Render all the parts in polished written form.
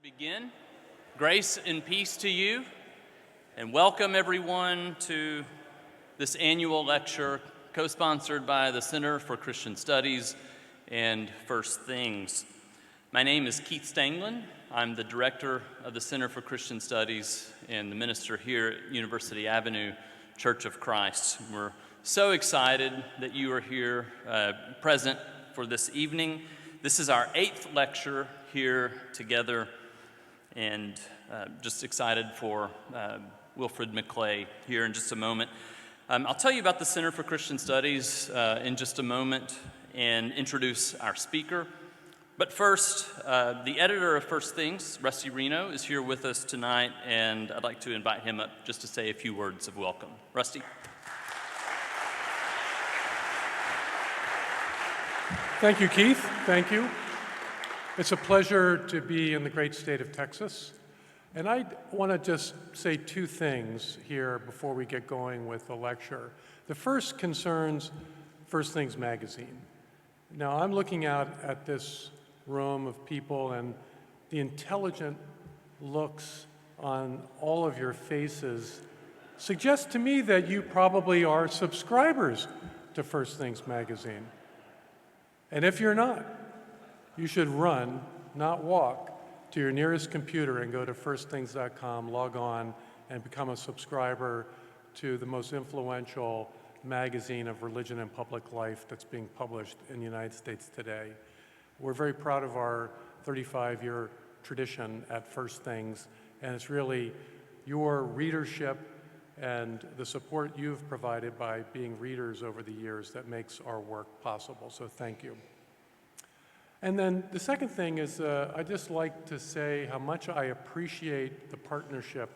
Begin. Grace and peace to you, and welcome everyone to this annual lecture co-sponsored by the Center for Christian Studies and First Things. My name is Keith Stanglin. I'm the director of the Center for Christian Studies and the minister here at University Avenue Church of Christ. We're so excited that you are here present for this evening. This is our 8th lecture here together, and just excited for Wilfred McClay here in just a moment. I'll tell you about the Center for Christian Studies in just a moment and introduce our speaker. But first, the editor of First Things, Rusty Reno, is here with us tonight, and I'd like to invite him up just to say a few words of welcome. Rusty. Thank you, Keith. Thank you. It's a pleasure to be in the great state of Texas. And I want to just say two things here before we get going with the lecture. The first concerns First Things magazine. Now, I'm looking out at this room of people, and the intelligent looks on all of your faces suggest to me that you probably are subscribers to First Things magazine. And if you're not, you should run, not walk, to your nearest computer and go to firstthings.com, log on, and become a subscriber to the most influential magazine of religion and public life that's being published in the United States today. We're very proud of our 35-year tradition at First Things, and it's really your readership and the support you've provided by being readers over the years that makes our work possible, so thank you. And then the second thing is I'd just like to say how much I appreciate the partnership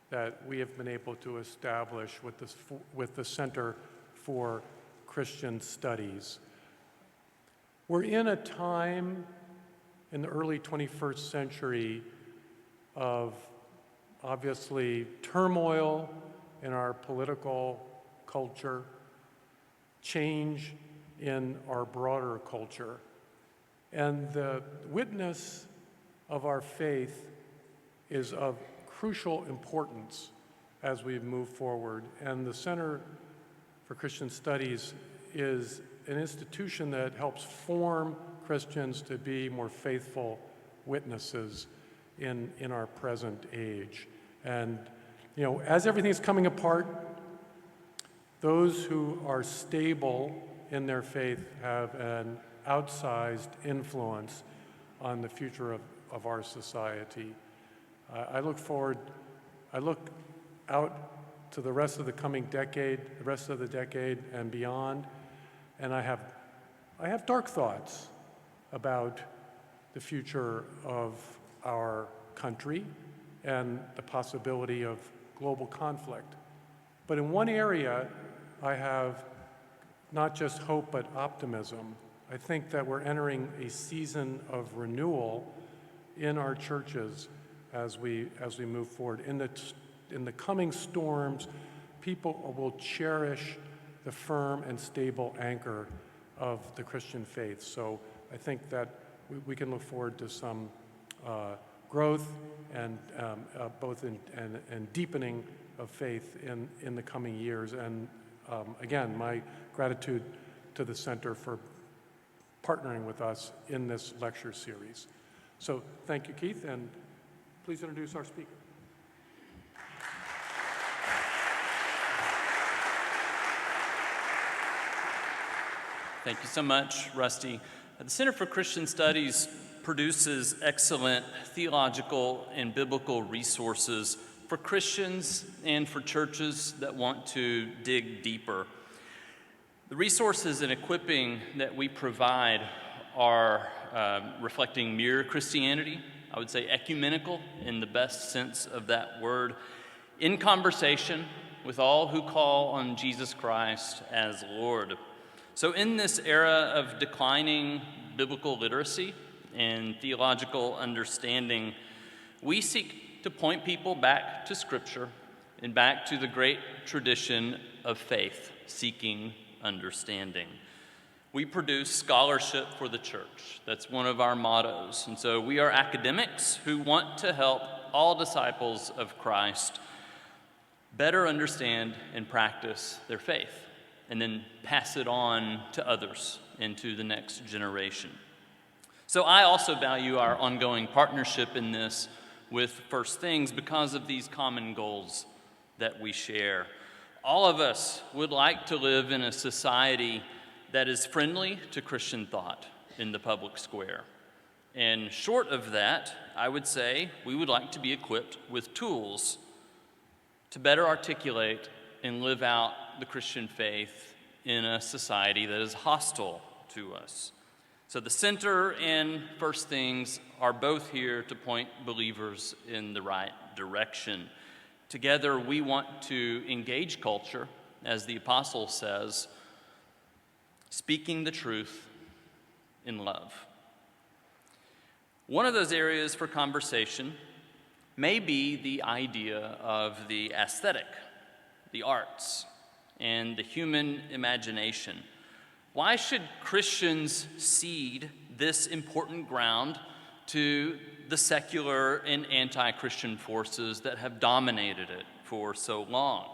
that we have been able to establish with the Center for Christian Studies. We're in a time in the early 21st century of obviously turmoil in our political culture, change in our broader culture. And the witness of our faith is of crucial importance as we move forward. And the Center for Christian Studies is an institution that helps form Christians to be more faithful witnesses in our present age. And, you know, as everything's coming apart, those who are stable in their faith have an outsized influence on the future of our society. I look out to the rest of the coming decade, the rest of the decade and beyond, and I have dark thoughts about the future of our country and the possibility of global conflict. But in one area, I have not just hope, but optimism. I think that we're entering a season of renewal in our churches as we move forward. In the coming storms, people will cherish the firm and stable anchor of the Christian faith. So I think that we can look forward to some growth and both in deepening of faith in the coming years. And again, my gratitude to the Center for partnering with us in this lecture series. So thank you, Keith, and please introduce our speaker. Thank you so much, Rusty. The Center for Christian Studies produces excellent theological and biblical resources for Christians and for churches that want to dig deeper. The resources and equipping that we provide are reflecting mere Christianity, I would say ecumenical in the best sense of that word, in conversation with all who call on Jesus Christ as Lord. So in this era of declining biblical literacy and theological understanding, we seek to point people back to Scripture and back to the great tradition of faith, seeking understanding. We produce scholarship for the church. That's one of our mottos. And so we are academics who want to help all disciples of Christ better understand and practice their faith, and then pass it on to others and to the next generation. So I also value our ongoing partnership in this with First Things because of these common goals that we share. All of us would like to live in a society that is friendly to Christian thought in the public square. And short of that, I would say we would like to be equipped with tools to better articulate and live out the Christian faith in a society that is hostile to us. So the center and First Things are both here to point believers in the right direction. Together, we want to engage culture, as the apostle says, speaking the truth in love. One of those areas for conversation may be the idea of the aesthetic, the arts, and the human imagination. Why should Christians cede this important ground to the secular and anti-Christian forces that have dominated it for so long?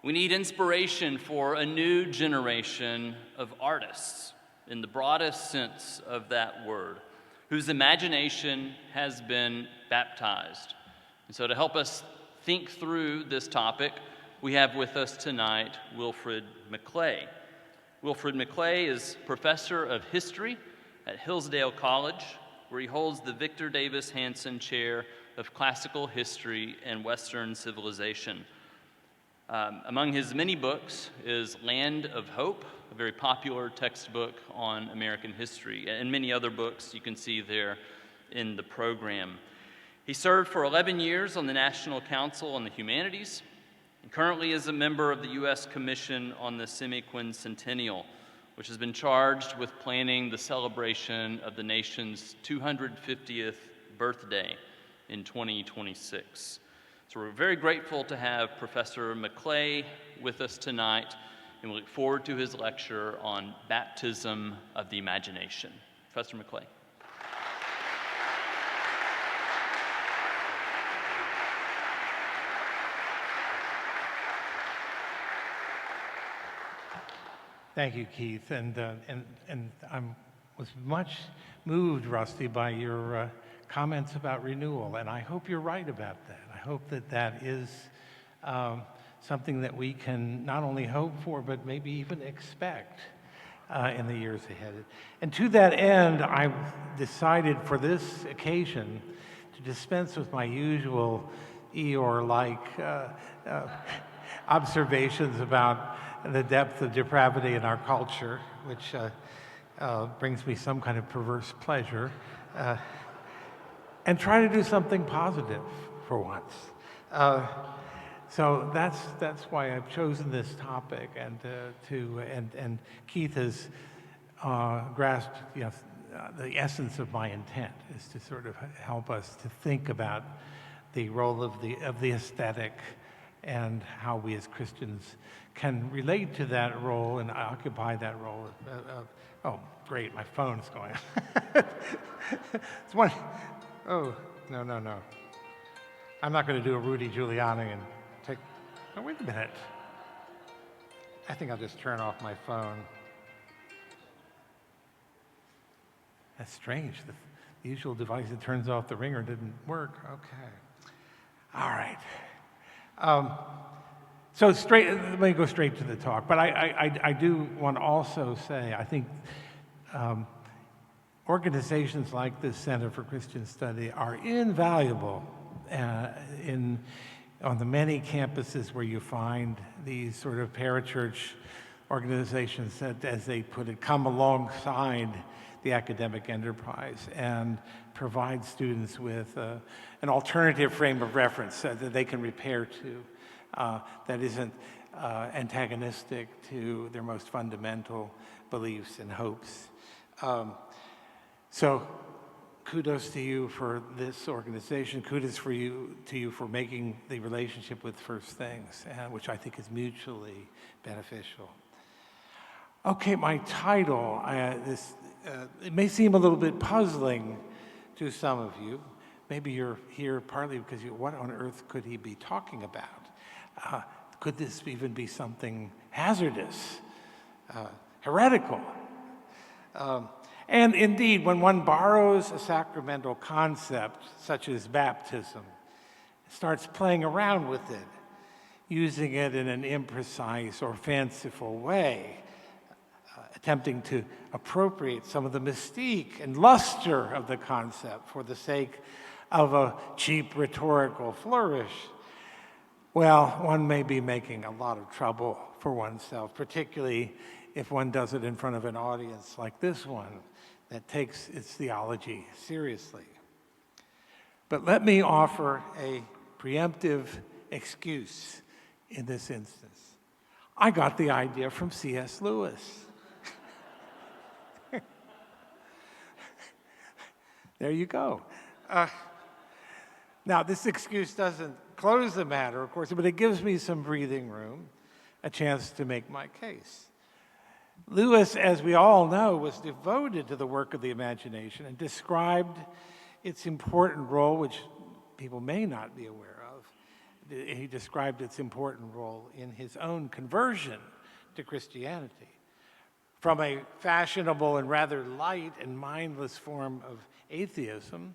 We need inspiration for a new generation of artists, in the broadest sense of that word, whose imagination has been baptized. And so to help us think through this topic, we have with us tonight Wilfred McClay. Wilfred McClay is professor of history at Hillsdale College, where he holds the Victor Davis Hanson Chair of Classical History and Western Civilization. Among his many books is Land of Hope, a very popular textbook on American history, and many other books you can see there in the program. He served for 11 years on the National Council on the Humanities, and currently is a member of the U.S. Commission on the Semi-Quincentennial, which has been charged with planning the celebration of the nation's 250th birthday in 2026. So we're very grateful to have Professor McClay with us tonight, and we look forward to his lecture on baptism of the imagination. Professor McClay. Thank you, Keith, and I was much moved, Rusty, by your comments about renewal, and I hope you're right about that. I hope that that is something that we can not only hope for, but maybe even expect in the years ahead. And to that end, I decided for this occasion to dispense with my usual Eeyore-like observations about the depth of depravity in our culture, which brings me some kind of perverse pleasure, and try to do something positive for once. So that's why I've chosen this topic, and Keith has grasped the essence of my intent is to sort of help us to think about the role of the aesthetic and how we as Christians can relate to that role and occupy that role. Oh, great, my phone's going. It's one. Oh, no. I'm not going to do a Rudy Giuliani and take. Oh, wait a minute. I think I'll just turn off my phone. That's strange. The usual device that turns off the ringer didn't work. Okay. All right. So let me go straight to the talk. But I do want to also say, I think organizations like the Center for Christian Study are invaluable on the many campuses where you find these sort of parachurch organizations that, as they put it, come alongside the academic enterprise and provide students with an alternative frame of reference that they can repair to that isn't antagonistic to their most fundamental beliefs and hopes. So kudos to you for this organization. Kudos to you for making the relationship with First Things, which I think is mutually beneficial. Okay, my title, it may seem a little bit puzzling to some of you. Maybe you're here partly because what on earth could he be talking about? Could this even be something hazardous, heretical? And indeed, when one borrows a sacramental concept, such as baptism, starts playing around with it, using it in an imprecise or fanciful way, attempting to appropriate some of the mystique and luster of the concept for the sake of a cheap rhetorical flourish, well, one may be making a lot of trouble for oneself, particularly if one does it in front of an audience like this one that takes its theology seriously. But let me offer a preemptive excuse in this instance. I got the idea from C.S. Lewis. There you go. Now, this excuse doesn't close the matter, of course, but it gives me some breathing room, a chance to make my case. Lewis, as we all know, was devoted to the work of the imagination and described its important role, which people may not be aware of. He described its important role in his own conversion to Christianity from a fashionable and rather light and mindless form of atheism,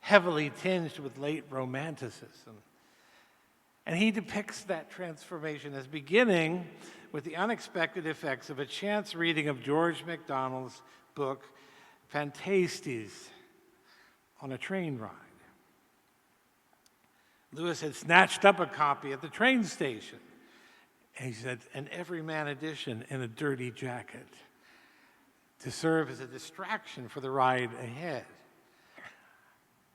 heavily tinged with late Romanticism. And he depicts that transformation as beginning with the unexpected effects of a chance reading of George MacDonald's book, Phantastes, on a train ride. Lewis had snatched up a copy at the train station. And he said, an everyman edition in a dirty jacket to serve as a distraction for the ride ahead.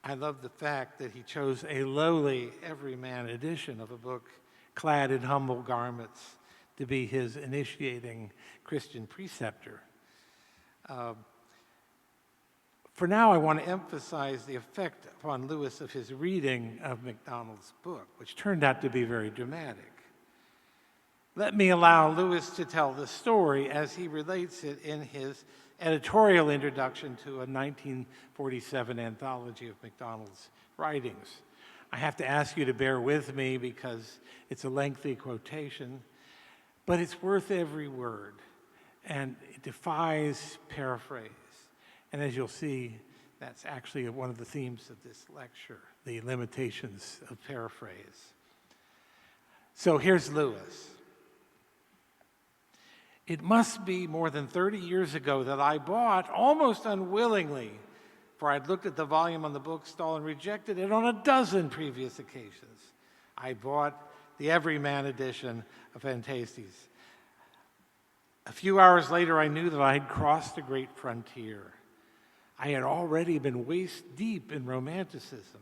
I love the fact that he chose a lowly everyman edition of a book clad in humble garments to be his initiating Christian preceptor. For now, I want to emphasize the effect upon Lewis of his reading of MacDonald's book, which turned out to be very dramatic. Let me allow Lewis to tell the story as he relates it in his editorial introduction to a 1947 anthology of MacDonald's writings. I have to ask you to bear with me because it's a lengthy quotation, but it's worth every word, and it defies paraphrase. And as you'll see, that's actually one of the themes of this lecture, the limitations of paraphrase. So here's Lewis. It must be more than 30 years ago that I bought, almost unwillingly, for I'd looked at the volume on the bookstall and rejected it on a dozen previous occasions. I bought the Everyman edition of Phantastes. A few hours later, I knew that I had crossed a great frontier. I had already been waist deep in Romanticism,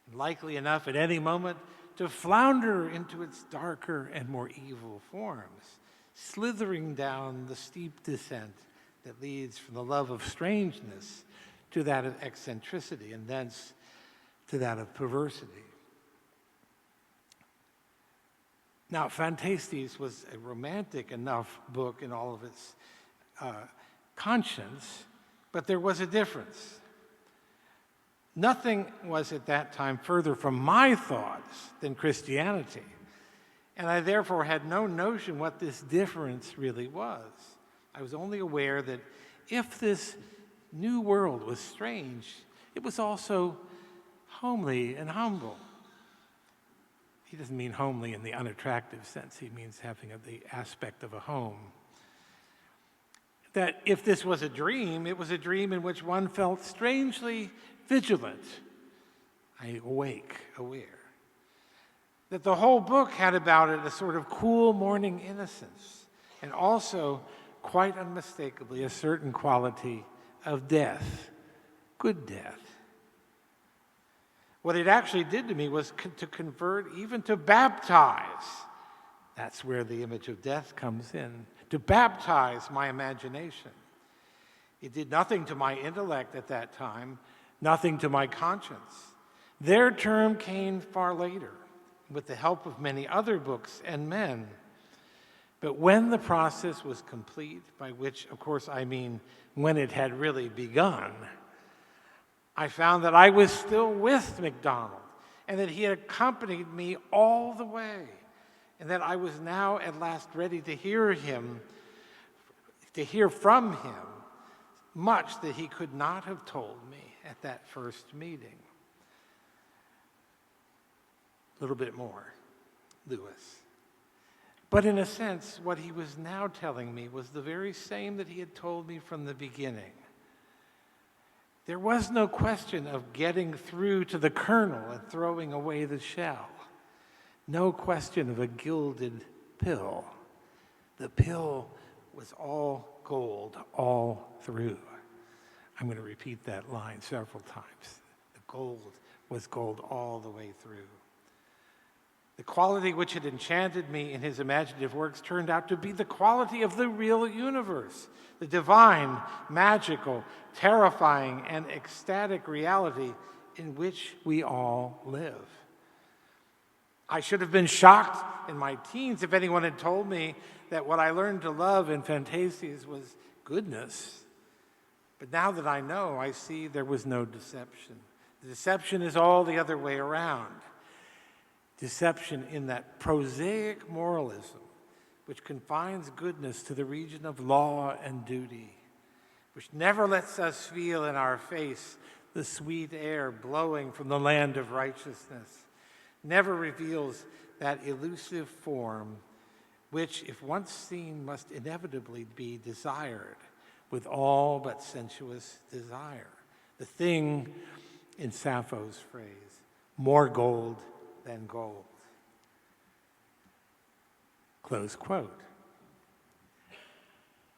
and likely enough at any moment to flounder into its darker and more evil forms, slithering down the steep descent that leads from the love of strangeness to that of eccentricity, and thence to that of perversity. Now, Phantastes was a romantic enough book in all of its conscience, but there was a difference. Nothing was at that time further from my thoughts than Christianity, and I therefore had no notion what this difference really was. I was only aware that if this new world was strange, it was also homely and humble. He doesn't mean homely in the unattractive sense. He means having the aspect of a home. That if this was a dream, it was a dream in which one felt strangely vigilant, awake, aware. That the whole book had about it a sort of cool morning innocence, and also, quite unmistakably, a certain quality of death, good death. What it actually did to me was to convert, even to baptize. That's where the image of death comes in. To baptize my imagination. It did nothing to my intellect at that time, nothing to my conscience. Their term came far later, with the help of many other books and men. But when the process was complete, by which, of course, I mean when it had really begun, I found that I was still with MacDonald and that he had accompanied me all the way, and that I was now at last ready to hear from him much that he could not have told me at that first meeting. A little bit more, Lewis. But in a sense, what he was now telling me was the very same that he had told me from the beginning. There was no question of getting through to the kernel and throwing away the shell. No question of a gilded pill. The pill was all gold all through. I'm going to repeat that line several times. The gold was gold all the way through. The quality which had enchanted me in his imaginative works turned out to be the quality of the real universe, the divine, magical, terrifying, and ecstatic reality in which we all live. I should have been shocked in my teens if anyone had told me that what I learned to love in Phantasias was goodness. But now that I know, I see there was no deception. The deception is all the other way around. Deception in that prosaic moralism which confines goodness to the region of law and duty, which never lets us feel in our face the sweet air blowing from the land of righteousness, never reveals that elusive form which, if once seen, must inevitably be desired with all but sensuous desire. The thing, in Sappho's phrase, more gold than gold. Close quote.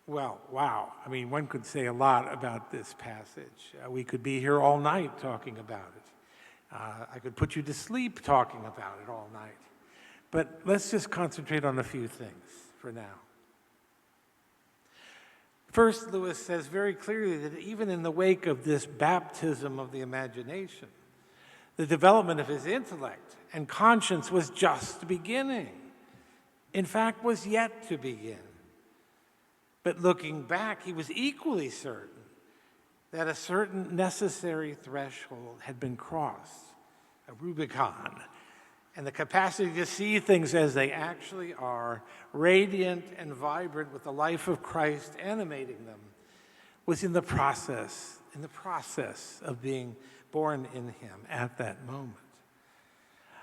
Well, wow. I mean, one could say a lot about this passage. We could be here all night talking about it. I could put you to sleep talking about it all night. But let's just concentrate on a few things for now. First, Lewis says very clearly that even in the wake of this baptism of the imagination, the development of his intellect and conscience was just beginning. In fact, was yet to begin. But looking back, he was equally certain that a certain necessary threshold had been crossed, a Rubicon, and the capacity to see things as they actually are, radiant and vibrant with the life of Christ animating them, was in the process of being born in him at that moment.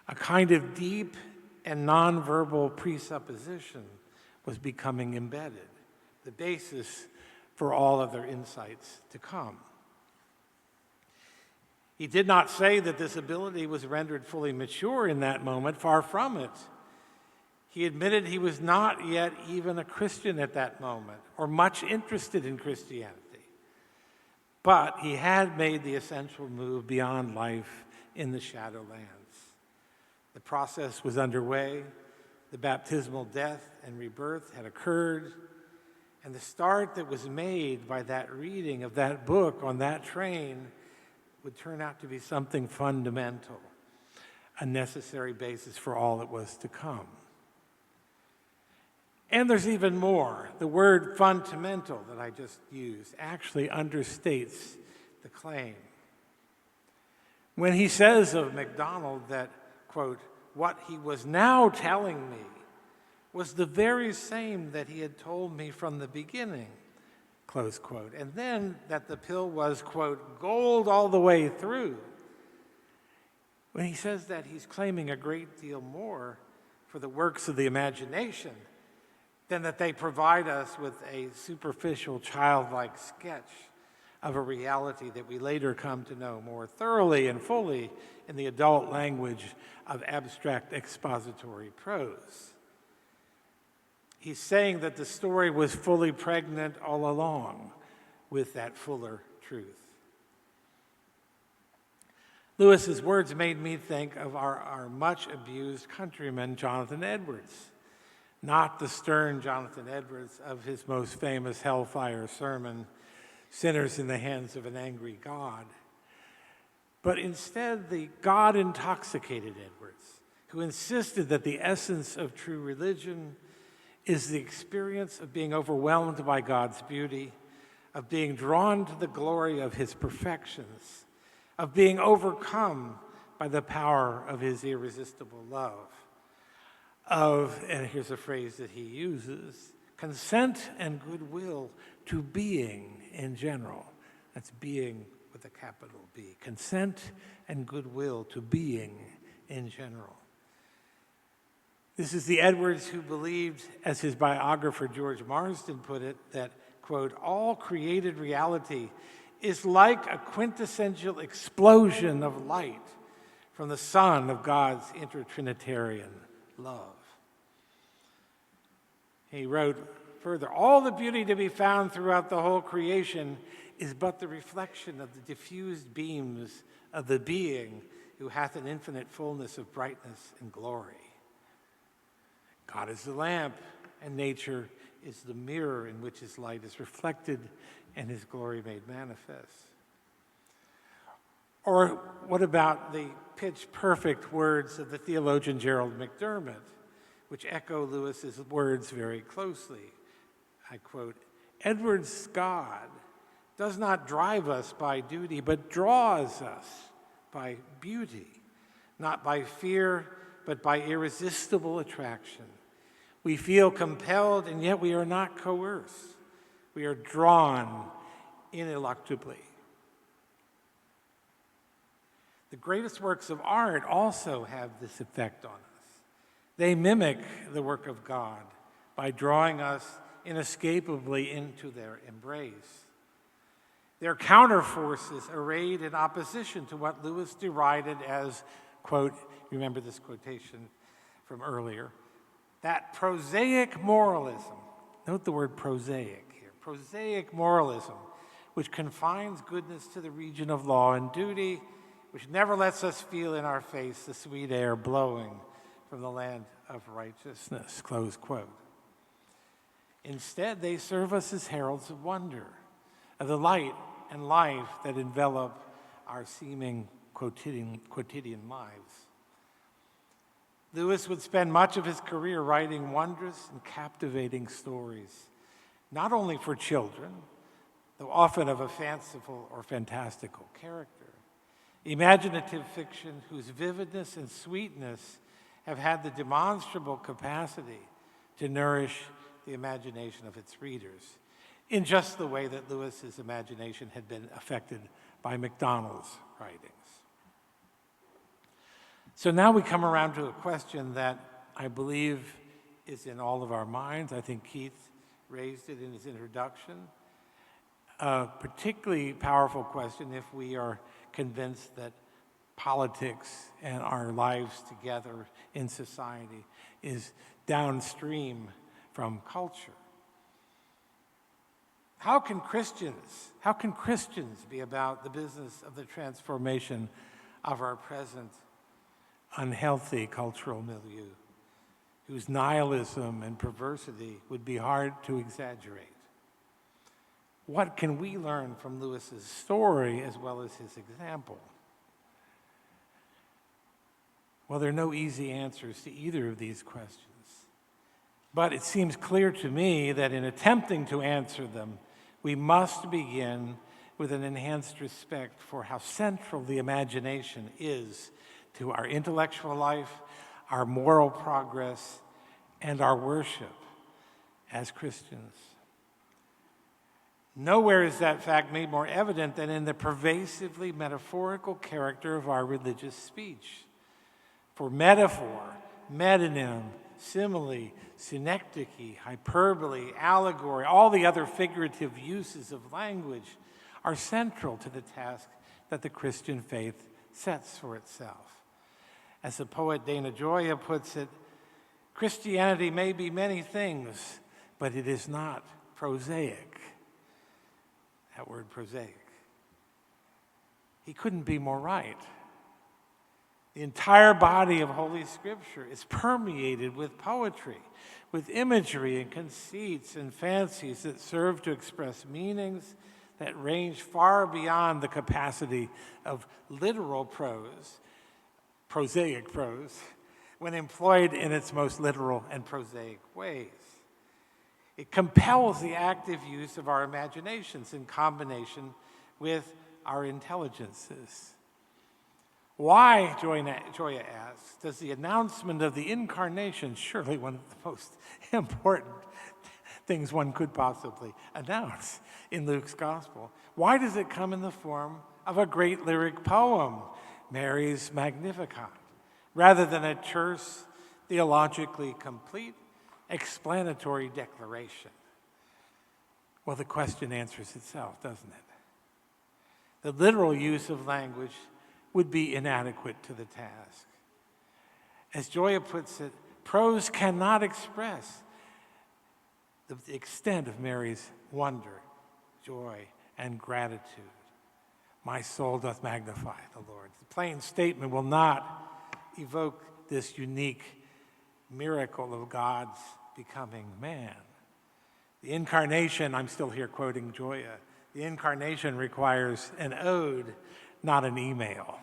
A kind of deep and nonverbal presupposition was becoming embedded, the basis for all other insights to come. He did not say that this ability was rendered fully mature in that moment, far from it. He admitted he was not yet even a Christian at that moment, or much interested in Christianity. But he had made the essential move beyond life in the Shadowlands. The process was underway, the baptismal death and rebirth had occurred, and the start that was made by that reading of that book on that train would turn out to be something fundamental, a necessary basis for all that was to come. And there's even more. The word fundamental that I just used actually understates the claim. When he says of MacDonald that, quote, what he was now telling me was the very same that he had told me from the beginning, close quote, and then that the pill was, quote, gold all the way through. When he says that, he's claiming a great deal more for the works of the imagination than that they provide us with a superficial, childlike sketch of a reality that we later come to know more thoroughly and fully in the adult language of abstract expository prose. He's saying that the story was fully pregnant all along with that fuller truth. Lewis's words made me think of our much abused countryman, Jonathan Edwards. Not the stern Jonathan Edwards of his most famous Hellfire sermon, Sinners in the Hands of an Angry God, but instead the God-intoxicated Edwards, who insisted that the essence of true religion is the experience of being overwhelmed by God's beauty, of being drawn to the glory of his perfections, of being overcome by the power of his irresistible love, of, and here's a phrase that he uses, consent and goodwill to being in general. That's being with a capital B. Consent and goodwill to being in general. This is the Edwards who believed, as his biographer George Marsden put it, that, quote, all created reality is like a quintessential explosion of light from the sun of God's intertrinitarian love. He wrote further, all the beauty to be found throughout the whole creation is but the reflection of the diffused beams of the being who hath an infinite fullness of brightness and glory. God is the lamp, and nature is the mirror in which his light is reflected and his glory made manifest. Or what about the pitch-perfect words of the theologian Gerald McDermott, which echo Lewis's words very closely? I quote, Edwards' God does not drive us by duty, but draws us by beauty, not by fear, but by irresistible attraction. We feel compelled, and yet we are not coerced. We are drawn ineluctably. The greatest works of art also have this effect on us. They mimic the work of God by drawing us inescapably into their embrace. They're counterforces arrayed in opposition to what Lewis derided as, quote, remember this quotation from earlier, that prosaic moralism, note the word prosaic here, prosaic moralism, which confines goodness to the region of law and duty, which never lets us feel in our face the sweet air blowing from the land of righteousness, close quote. Instead, they serve us as heralds of wonder, of the light and life that envelop our seeming quotidian lives. Lewis would spend much of his career writing wondrous and captivating stories, not only for children, though often of a fanciful or fantastical character. Imaginative fiction whose vividness and sweetness have had the demonstrable capacity to nourish the imagination of its readers, in just the way that Lewis's imagination had been affected by MacDonald's writings. So now we come around to a question that I believe is in all of our minds. I think Keith raised it in his introduction. A particularly powerful question if we are convinced that politics and our lives together in society is downstream from culture. How can Christians be about the business of the transformation of our present unhealthy cultural milieu, whose nihilism and perversity would be hard to exaggerate? What can we learn from Lewis's story as well as his example? Well, there are no easy answers to either of these questions. But it seems clear to me that in attempting to answer them, we must begin with an enhanced respect for how central the imagination is to our intellectual life, our moral progress, and our worship as Christians. Nowhere is that fact made more evident than in the pervasively metaphorical character of our religious speech. For metaphor, metonym, simile, synecdoche, hyperbole, allegory, all the other figurative uses of language are central to the task that the Christian faith sets for itself. As the poet Dana Gioia puts it, Christianity may be many things, but it is not prosaic. That word prosaic. He couldn't be more right. The entire body of Holy Scripture is permeated with poetry, with imagery and conceits and fancies that serve to express meanings that range far beyond the capacity of literal prose, prosaic prose, when employed in its most literal and prosaic ways. It compels the active use of our imaginations in combination with our intelligences. Why, Joya asks, does the announcement of the incarnation, surely one of the most important things one could possibly announce in Luke's gospel, why does it come in the form of a great lyric poem, Mary's Magnificat, rather than a terse, theologically complete, explanatory declaration? Well, the question answers itself, doesn't it? The literal use of language would be inadequate to the task. As Joya puts it, prose cannot express the extent of Mary's wonder, joy, and gratitude. My soul doth magnify the Lord. The plain statement will not evoke this unique miracle of God's becoming man. The incarnation, I'm still here quoting Joya, the incarnation requires an ode, not an email.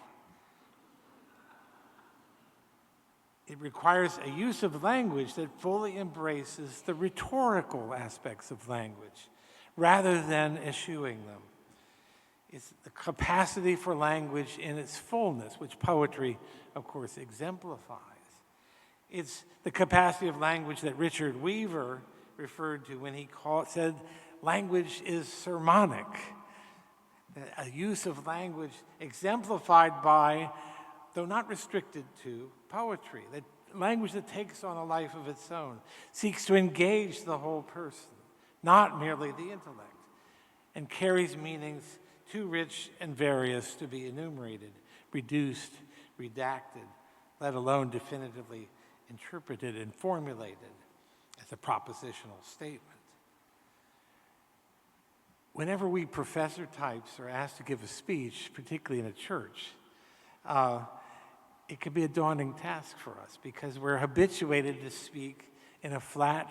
It requires a use of language that fully embraces the rhetorical aspects of language rather than eschewing them. It's the capacity for language in its fullness, which poetry, of course, exemplifies. It's the capacity of language that Richard Weaver referred to when he said language is sermonic, a use of language exemplified by, though not restricted to, poetry, that language that takes on a life of its own, seeks to engage the whole person, not merely the intellect, and carries meanings too rich and various to be enumerated, reduced, redacted, let alone definitively interpreted and formulated as a propositional statement. Whenever we professor types are asked to give a speech, particularly in a church, it can be a daunting task for us because we're habituated to speak in a flat,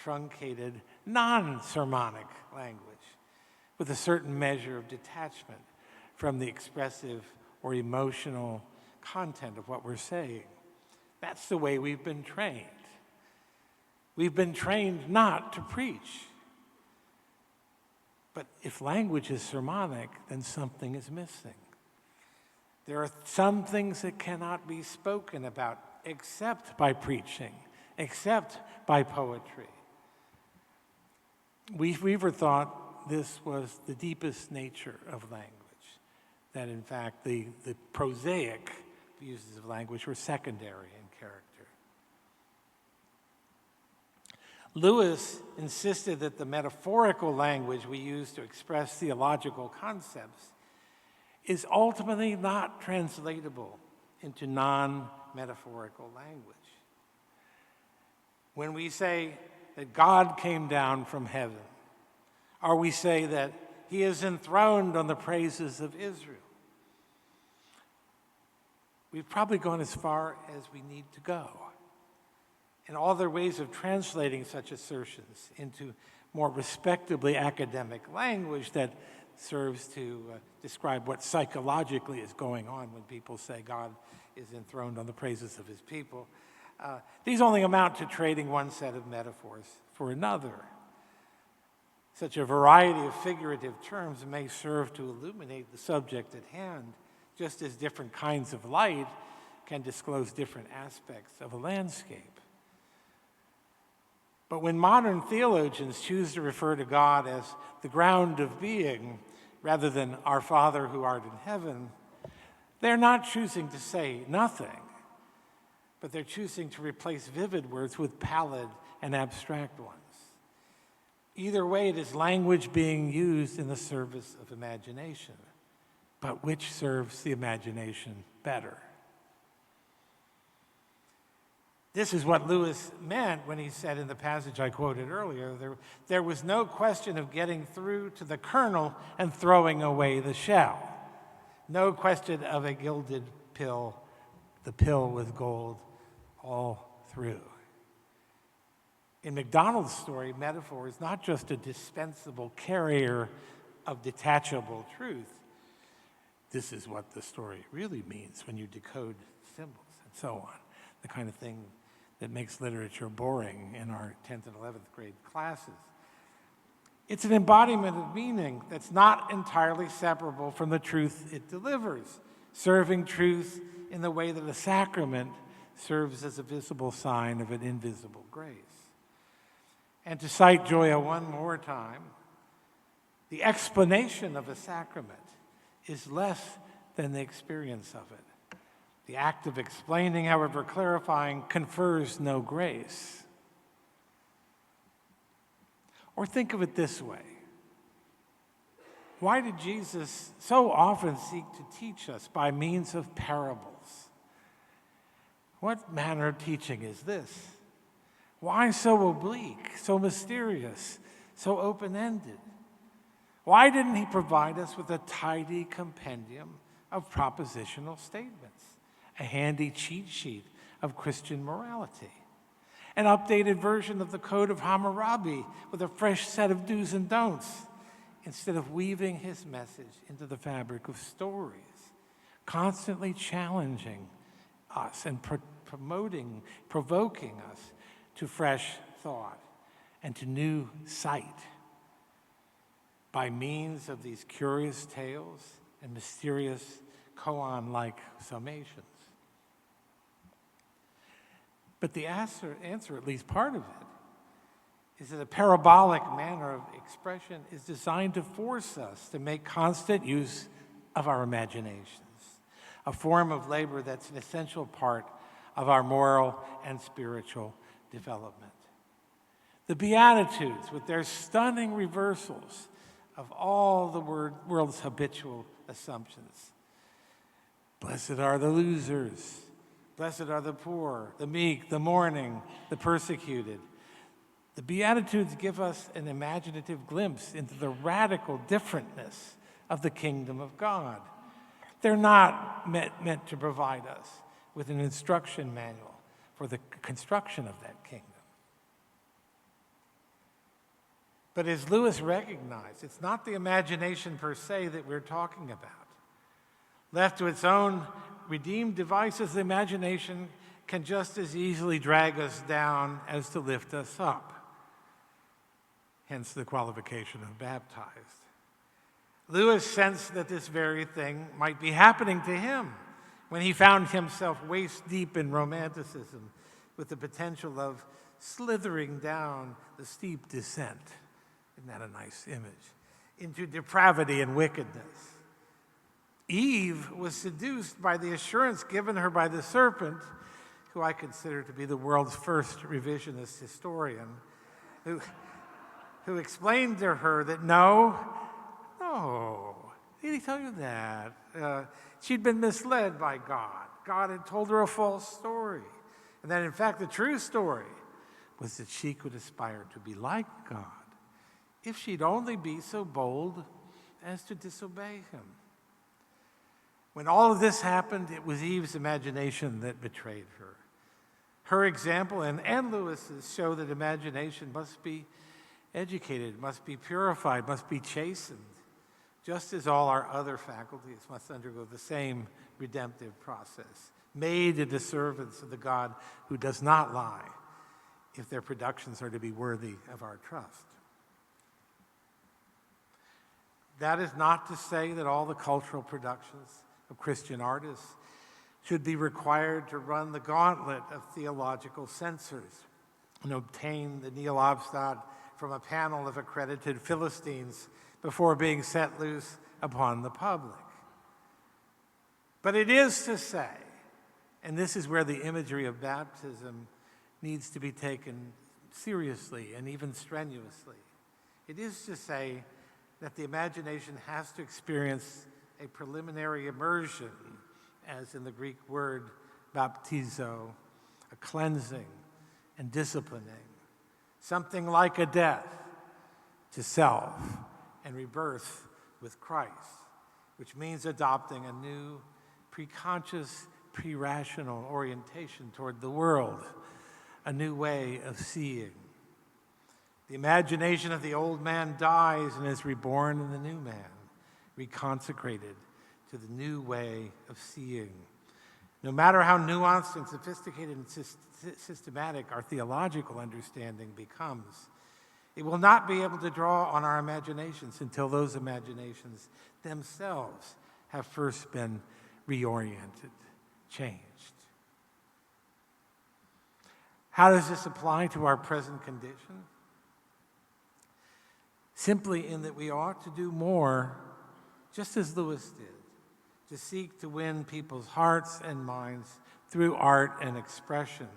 truncated, non-sermonic language with a certain measure of detachment from the expressive or emotional content of what we're saying. That's the way we've been trained. We've been trained not to preach. But if language is sermonic, then something is missing. There are some things that cannot be spoken about except by preaching, except by poetry. Weaver thought this was the deepest nature of language, that in fact the prosaic uses of language were secondary in character. Lewis insisted that the metaphorical language we use to express theological concepts is ultimately not translatable into non-metaphorical language. When we say that God came down from heaven, or we say that he is enthroned on the praises of Israel, we've probably gone as far as we need to go. And all their ways of translating such assertions into more respectably academic language that serves to describe what psychologically is going on when people say God is enthroned on the praises of his people. These only amount to trading one set of metaphors for another. Such a variety of figurative terms may serve to illuminate the subject at hand, just as different kinds of light can disclose different aspects of a landscape. But when modern theologians choose to refer to God as the ground of being, rather than our Father who art in heaven, they're not choosing to say nothing, but they're choosing to replace vivid words with pallid and abstract ones. Either way, it is language being used in the service of imagination, but which serves the imagination better? This is what Lewis meant when he said in the passage I quoted earlier, there was no question of getting through to the kernel and throwing away the shell. No question of a gilded pill, the pill with gold all through. In MacDonald's story, metaphor is not just a dispensable carrier of detachable truth. This is what the story really means when you decode symbols and so on, the kind of thing that makes literature boring in our 10th and 11th grade classes. It's an embodiment of meaning that's not entirely separable from the truth it delivers, serving truth in the way that a sacrament serves as a visible sign of an invisible grace. And to cite Joya one more time, the explanation of a sacrament is less than the experience of it. The act of explaining, however clarifying, confers no grace. Or think of it this way. Why did Jesus so often seek to teach us by means of parables? What manner of teaching is this? Why so oblique, so mysterious, so open-ended? Why didn't he provide us with a tidy compendium of propositional statements, a handy cheat sheet of Christian morality, an updated version of the Code of Hammurabi with a fresh set of do's and don'ts, instead of weaving his message into the fabric of stories, constantly challenging us and provoking us to fresh thought and to new sight by means of these curious tales and mysterious koan-like summations. But the answer, at least part of it, is that a parabolic manner of expression is designed to force us to make constant use of our imaginations, a form of labor that's an essential part of our moral and spiritual development. The Beatitudes, with their stunning reversals of all the world's habitual assumptions. Blessed are the losers. Blessed are the poor, the meek, the mourning, the persecuted. The Beatitudes give us an imaginative glimpse into the radical differentness of the kingdom of God. They're not meant to provide us with an instruction manual for the construction of that kingdom. But as Lewis recognized, it's not the imagination per se that we're talking about. Left to its own redeemed devices, the imagination can just as easily drag us down as to lift us up. Hence the qualification of baptized. Lewis sensed that this very thing might be happening to him when he found himself waist deep in romanticism with the potential of slithering down the steep descent. Isn't that a nice image? Into depravity and wickedness. Eve was seduced by the assurance given her by the serpent, who I consider to be the world's first revisionist historian, who explained to her that no, did he tell you that? She'd been misled by God. God had told her a false story. And that in fact the true story was that she could aspire to be like God if she'd only be so bold as to disobey him. When all of this happened, it was Eve's imagination that betrayed her. Her example and Lewis's show that imagination must be educated, must be purified, must be chastened, just as all our other faculties must undergo the same redemptive process, made into servants of the God who does not lie, if their productions are to be worthy of our trust. That is not to say that all the cultural productions of Christian artists should be required to run the gauntlet of theological censors and obtain the Nihil Obstat from a panel of accredited Philistines before being set loose upon the public. But it is to say, and this is where the imagery of baptism needs to be taken seriously and even strenuously, it is to say that the imagination has to experience a preliminary immersion, as in the Greek word baptizo, a cleansing and disciplining, something like a death to self and rebirth with Christ, which means adopting a new pre-conscious, pre-rational orientation toward the world, a new way of seeing. The imagination of the old man dies and is reborn in the new man, reconsecrated to the new way of seeing. No matter how nuanced and sophisticated and systematic our theological understanding becomes, it will not be able to draw on our imaginations until those imaginations themselves have first been reoriented, changed. How does this apply to our present condition? Simply in that we ought to do more, just as Lewis did, to seek to win people's hearts and minds through art and expression.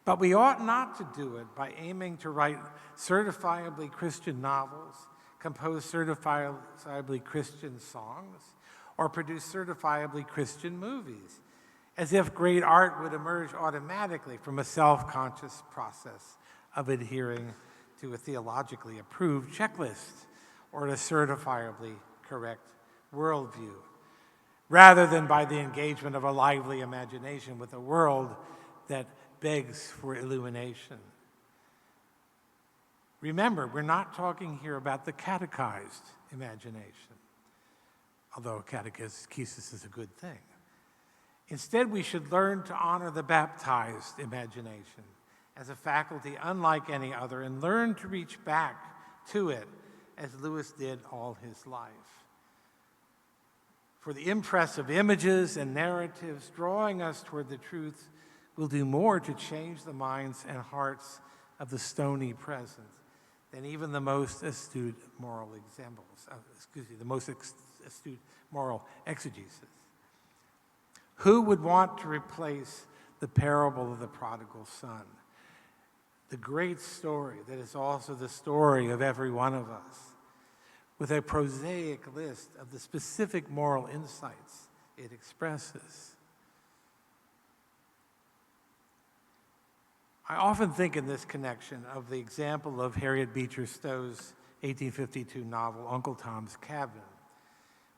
But we ought not to do it by aiming to write certifiably Christian novels, compose certifiably Christian songs, or produce certifiably Christian movies, as if great art would emerge automatically from a self-conscious process of adhering to a theologically approved checklist or a certifiably correct worldview, rather than by the engagement of a lively imagination with a world that begs for illumination. Remember, we're not talking here about the catechized imagination, although catechesis is a good thing. Instead, we should learn to honor the baptized imagination as a faculty unlike any other and learn to reach back to it as Lewis did all his life. For the impress of images and narratives drawing us toward the truth will do more to change the minds and hearts of the stony present than even the most astute moral astute moral exegesis. Who would want to replace the parable of the prodigal son, the great story that is also the story of every one of us, with a prosaic list of the specific moral insights it expresses? I often think in this connection of the example of Harriet Beecher Stowe's 1852 novel, Uncle Tom's Cabin,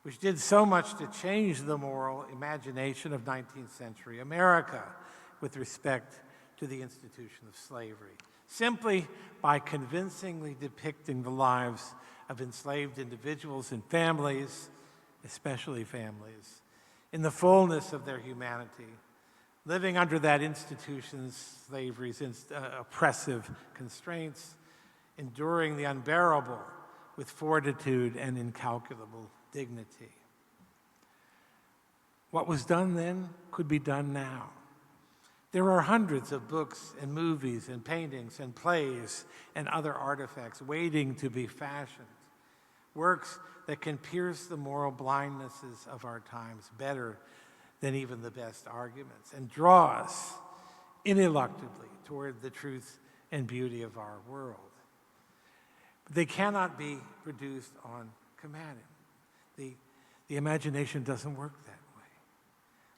which did so much to change the moral imagination of 19th century America with respect to the institution of slavery, simply by convincingly depicting the lives of enslaved individuals and families, especially families, in the fullness of their humanity, living under that institution's slavery's oppressive constraints, enduring the unbearable with fortitude and incalculable dignity. What was done then could be done now. There are hundreds of books and movies and paintings and plays and other artifacts waiting to be fashioned, works that can pierce the moral blindnesses of our times better than even the best arguments, and draw us ineluctably toward the truth and beauty of our world. But they cannot be produced on command. The imagination doesn't work that way.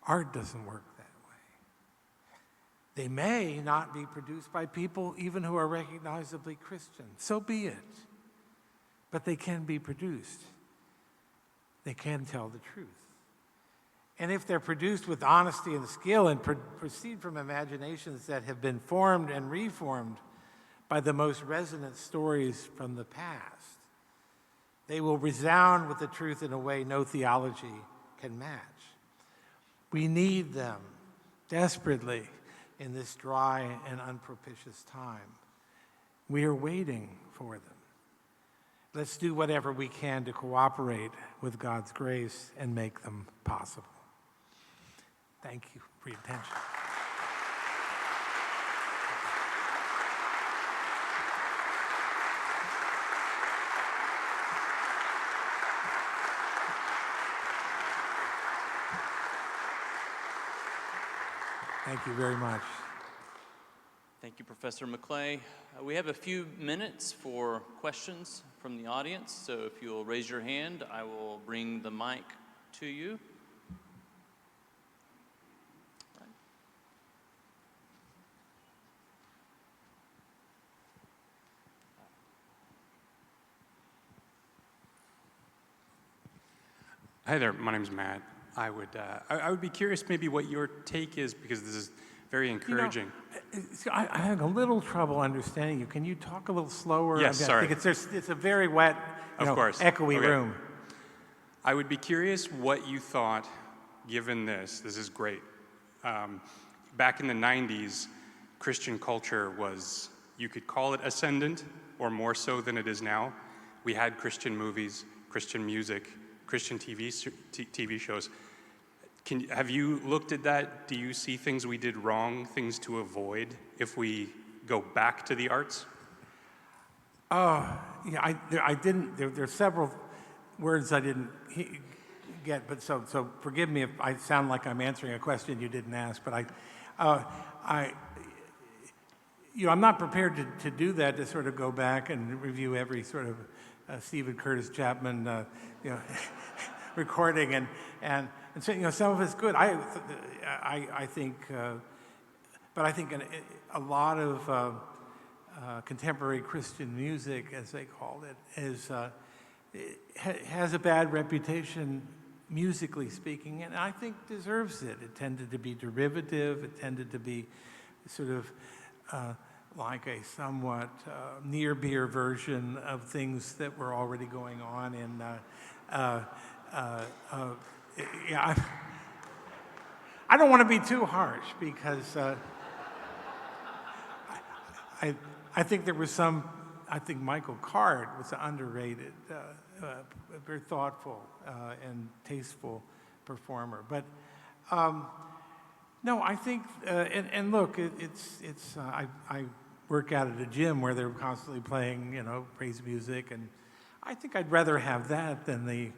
Art doesn't work that way. They may not be produced by people even who are recognizably Christian. So be it. But they can be produced. They can tell the truth. And if they're produced with honesty and skill and proceed from imaginations that have been formed and reformed by the most resonant stories from the past, they will resound with the truth in a way no theology can match. We need them desperately in this dry and unpropitious time. We are waiting for them. Let's do whatever we can to cooperate with God's grace and make them possible. Thank you for your attention. Thank you very much. Thank you, Professor McClay. We have a few minutes for questions from the audience, so if you'll raise your hand, I will bring the mic to you. Hi there, my name's Matt. I would be curious maybe what your take is, because this is very encouraging. I have a little trouble understanding you. Can you talk a little slower? Yes, sorry. I think it's a very wet, echoey room. I would be curious what you thought, given this is great, Back in the 90s, Christian culture was, you could call it ascendant, or more so than it is now. We had Christian movies, Christian music, Christian TV shows. Have you looked at that? Do you see things we did wrong, things to avoid if we go back to the arts? Yeah, I didn't. There are several words I didn't get, but so forgive me if I sound like I'm answering a question you didn't ask. But I'm not prepared to do that, to sort of go back and review every sort of Stephen Curtis Chapman, recording and so some of it's good. I think, but I think a lot of contemporary Christian music, as they called it, has a bad reputation, musically speaking, and I think deserves it. It tended to be derivative. It tended to be sort of like a somewhat near-beer version of things that were already going on in. I don't want to be too harsh because I think there was some. I think Michael Card was an underrated, very thoughtful and tasteful performer. But no, I think and look, I work out at a gym where they're constantly playing, praise music, and I think I'd rather have that than the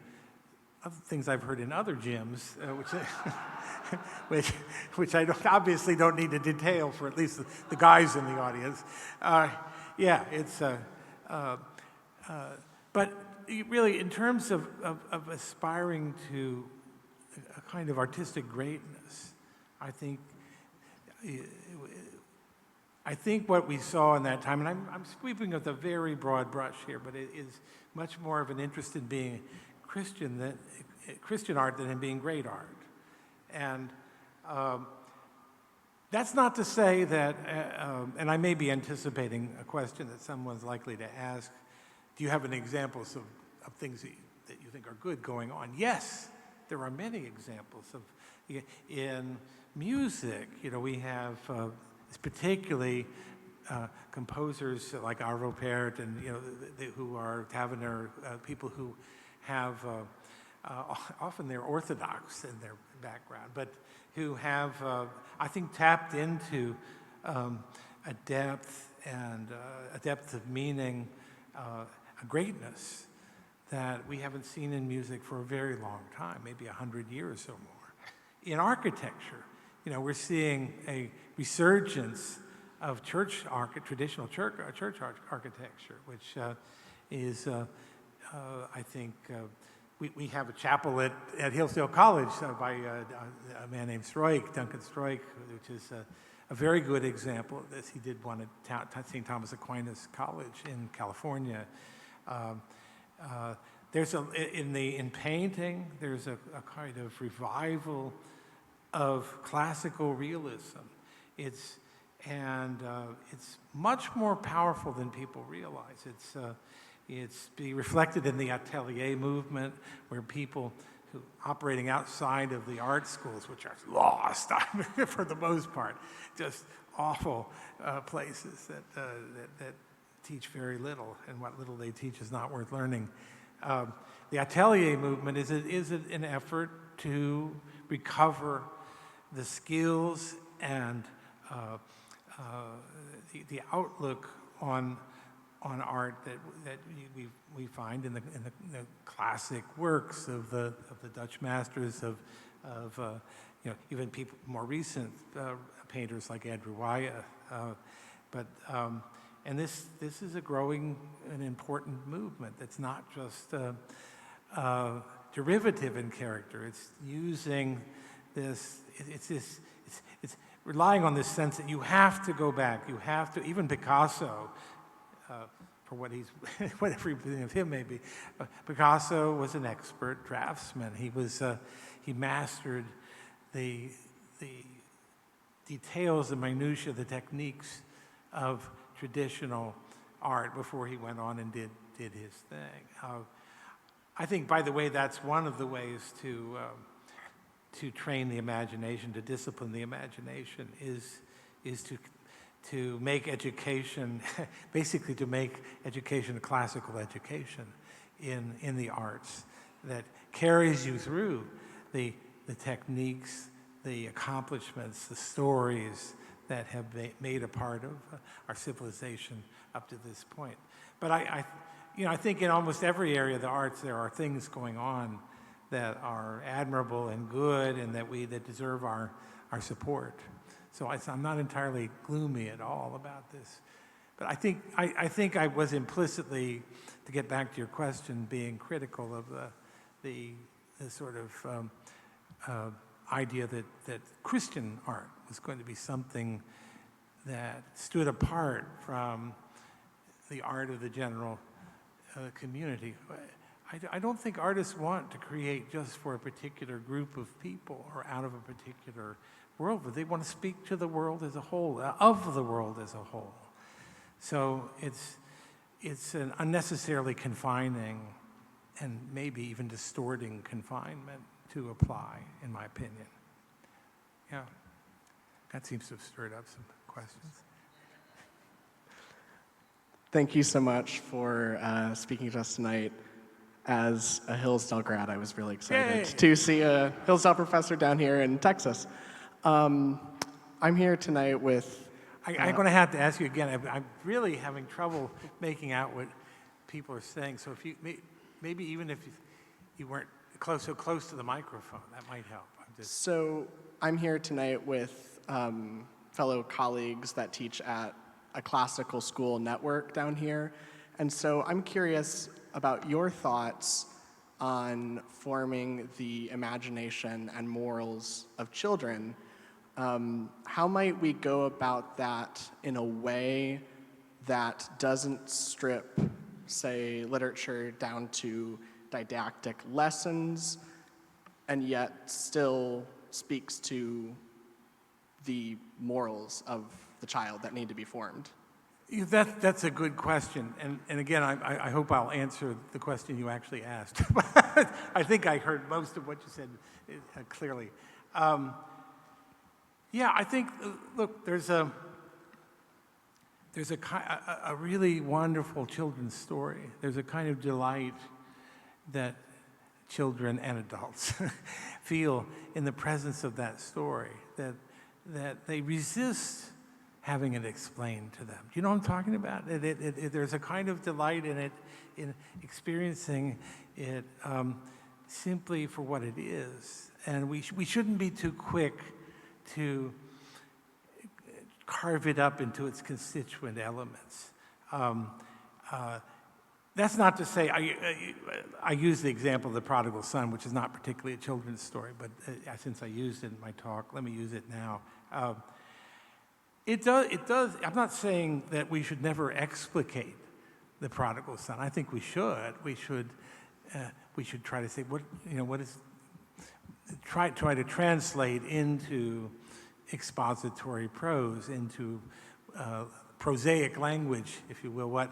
other things I've heard in other gyms, which I obviously don't need to detail for at least the guys in the audience. Yeah, it's but really, in terms of aspiring to a kind of artistic greatness, I think what we saw in that time, and I'm sweeping with a very broad brush here, but it is much more of an interest in being Christian art than in being great art. And that's not to say that, and I may be anticipating a question that someone's likely to ask, do you have any examples of things that you think are good going on? Yes, there are many examples of, in music, we have particularly composers like Arvo Pärt and, who are Tavener, people who have, often they're Orthodox in their background, but who have, I think, tapped into a depth of meaning, a greatness that we haven't seen in music for a very long time, maybe 100 years or more. In architecture, we're seeing a resurgence of traditional church architecture, which is, I think, we have a chapel at Hillsdale College by a man named Duncan Stroik, which is a very good example of this. He did one at St. Thomas Aquinas College in California. There's in painting, there's a kind of revival of classical realism. It's much more powerful than people realize. It's being reflected in the atelier movement, where people who operating outside of the art schools, which are lost for the most part, just awful places that teach very little, and what little they teach is not worth learning. The atelier movement is an effort to recover the skills and the outlook on art that we find in the classic works of the Dutch masters, of even people more recent painters like Andrew Waya, and this is a growing and important movement that's not just derivative in character. It's using this. It's relying on this sense that you have to go back. You have to. Even Picasso, for what everything of him may be, Picasso was an expert draftsman. He mastered the details, the minutiae, the techniques of traditional art before he went on and did his thing. I think, by the way, that's one of the ways to to train the imagination, to discipline the imagination, is to make education, basically to make education a classical education in the arts that carries you through the techniques, the accomplishments, the stories that have made a part of our civilization up to this point. But I think in almost every area of the arts there are things going on that are admirable and good and that deserve our support. So I'm not entirely gloomy at all about this. But I think I was implicitly, to get back to your question, being critical of the sort of idea that Christian art was going to be something that stood apart from the art of the general community. I don't think artists want to create just for a particular group of people or out of a particular world, but they want to speak to the world as a whole, of the world as a whole. So it's an unnecessarily confining and maybe even distorting confinement to apply, in my opinion. Yeah, that seems to have stirred up some questions. Thank you so much for speaking to us tonight. As a Hillsdale grad, I was really excited to see a Hillsdale professor down here in Texas. I'm here tonight with... I'm going to have to ask you again. I'm really having trouble making out what people are saying. So if you maybe even if you weren't so close to the microphone, that might help. So I'm here tonight with fellow colleagues that teach at a classical school network down here. And so I'm curious about your thoughts on forming the imagination and morals of children. How might we go about that in a way that doesn't strip, say, literature down to didactic lessons, and yet still speaks to the morals of the child that need to be formed? That's a good question. And again, I hope I'll answer the question you actually asked. I think I heard most of what you said clearly. Yeah, I think, look, there's a really wonderful children's story. There's a kind of delight that children and adults feel in the presence of that story, that they resist having it explained to them. Do you know what I'm talking about? There's a kind of delight in it, in experiencing it simply for what it is. And we shouldn't be too quick to carve it up into its constituent elements. That's not to say, I use the example of the prodigal son, which is not particularly a children's story, but since I used it in my talk, let me use it now. It does. I'm not saying that we should never explicate the prodigal son. I think we should. We should try to say try to translate into expository prose, into prosaic language, if you will, what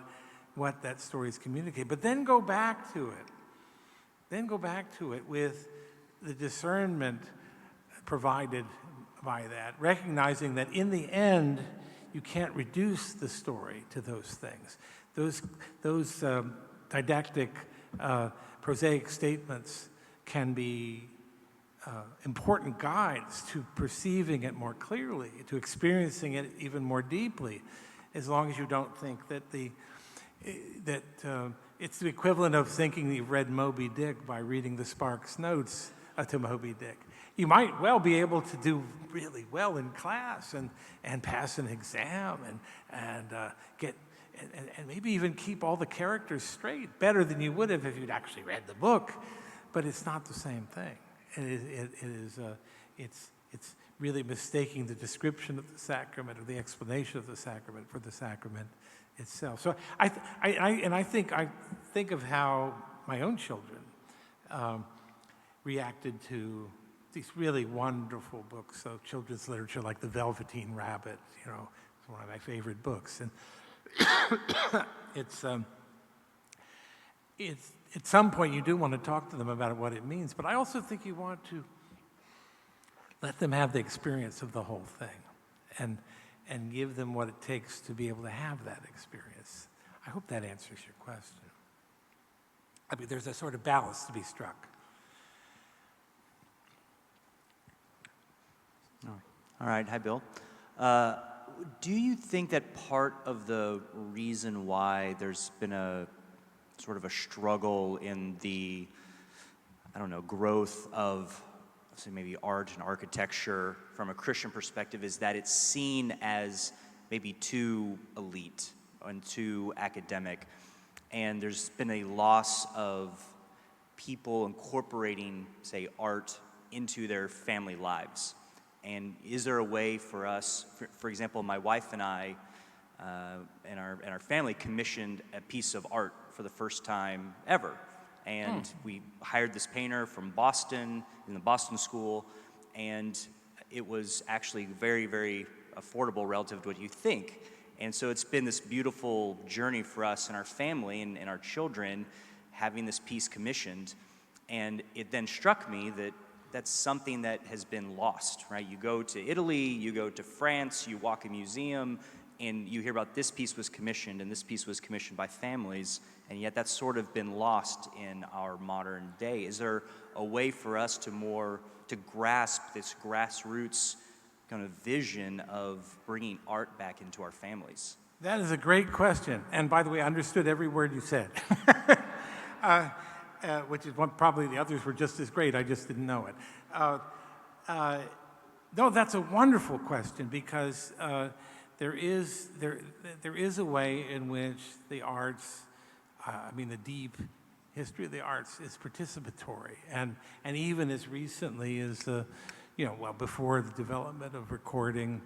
that story is communicating. But then go back to it. Then go back to it with the discernment provided by that, recognizing that in the end, you can't reduce the story to those things. Those didactic, prosaic statements can be important guides to perceiving it more clearly, to experiencing it even more deeply, as long as you don't think that it's the equivalent of thinking that you've read Moby Dick by reading the Sparks Notes to Moby Dick. You might well be able to do really well in class and pass an exam and maybe even keep all the characters straight better than you would have if you'd actually read the book, but it's not the same thing. It's really mistaking the description of the sacrament or the explanation of the sacrament for the sacrament itself. So I think of how my own children reacted to these really wonderful books of children's literature, like The Velveteen Rabbit. It's one of my favorite books, and it's at some point you do want to talk to them about what it means, but I also think you want to let them have the experience of the whole thing, and give them what it takes to be able to have that experience. I hope that answers your question. I mean, there's a sort of balance to be struck. All right, hi, Bill. Do you think that part of the reason why there's been a sort of a struggle in the, I don't know, growth of, say, maybe art and architecture from a Christian perspective is that it's seen as maybe too elite and too academic, and there's been a loss of people incorporating, say, art into their family lives? And is there a way for us, for example, my wife and I and our family commissioned a piece of art for the first time ever. And we hired this painter from Boston, in the Boston School, and it was actually very, very affordable relative to what you think. And so it's been this beautiful journey for us and our family and our children having this piece commissioned. And it then struck me that that's something that has been lost, right? You go to Italy, you go to France, you walk a museum, and you hear about this piece was commissioned and this piece was commissioned by families, and yet that's sort of been lost in our modern day. Is there a way for us to grasp this grassroots kind of vision of bringing art back into our families? That is a great question. And by the way, I understood every word you said. Which is one, probably the others were just as great, I just didn't know it. No, that's a wonderful question, because there is a way in which the arts, the deep history of the arts is participatory, and even as recently as before the development of recording,